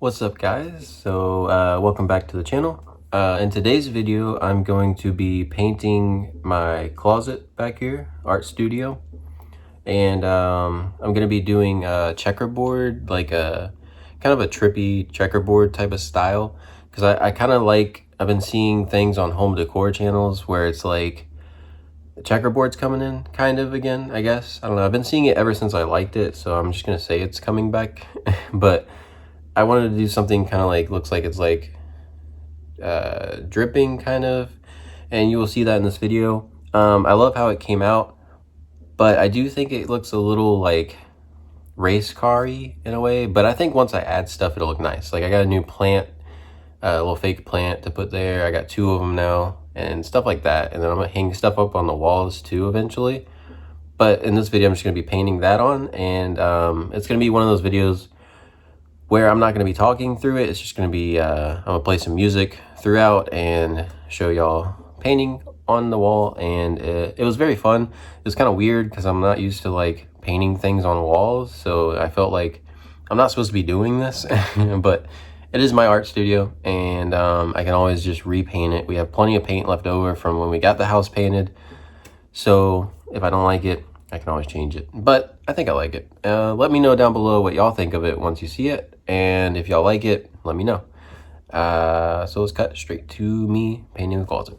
What's up, guys? Welcome back to the channel. In today's video, I'm going to be painting my closet back here, art studio. And I'm going to be doing a checkerboard, like a kind of a trippy checkerboard type of style. Because I kind of like, I've been seeing things on home decor channels where it's like the checkerboard's coming in kind of again, I guess. I don't know. I've been seeing it ever since I liked it, so I'm just going to say it's coming back. But I wanted to do something kind of like, looks like it's like dripping kind of, and you will see that in this video. I love how it came out, but I do think it looks a little like race car-y in a way, but I think once I add stuff, it'll look nice. Like I got a new plant, a little fake plant to put there. I got 2 of them now and stuff like that. And then I'm gonna hang stuff up on the walls too eventually. But in this video, I'm just gonna be painting that on, and it's gonna be one of those videos where I'm not going to be talking through it. It's just going to be, I'm going to play some music throughout and show y'all painting on the wall. And it was very fun. It was kind of weird because I'm not used to like painting things on walls. So I felt like I'm not supposed to be doing this, but it is my art studio, and I can always just repaint it. We have plenty of paint left over from when we got the house painted. So if I don't like it, I can always change it, but I think I like it. Let me know down below what y'all think of it once you see it, and if y'all like it, let me know. So let's cut straight to me painting the closet.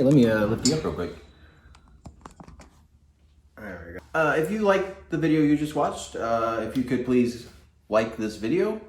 let me lift you up real quick. There we go. If you liked the video you just watched, if you could please like this video.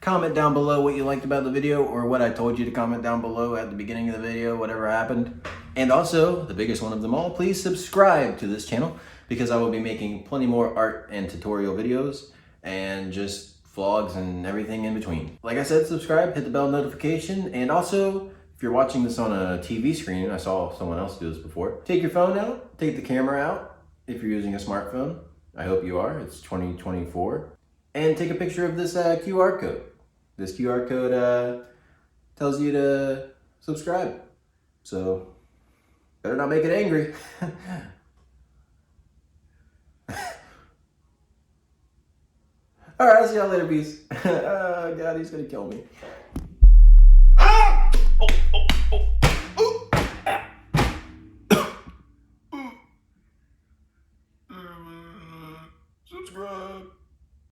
Comment down below what you liked about the video or what I told you to comment down below at the beginning of the video, whatever happened. And also, the biggest one of them all, please subscribe to this channel because I will be making plenty more art and tutorial videos and just vlogs and everything in between. Like I said, subscribe, hit the bell notification, and also, if you're watching this on a TV screen, I saw someone else do this before, take your phone out, take the camera out if you're using a smartphone. I hope you are, it's 2024. And take a picture of this QR code. This QR code tells you to subscribe. So, better not make it angry. Alright, I'll see y'all later, peace. God, he's gonna kill me. Ah! Oh, oh.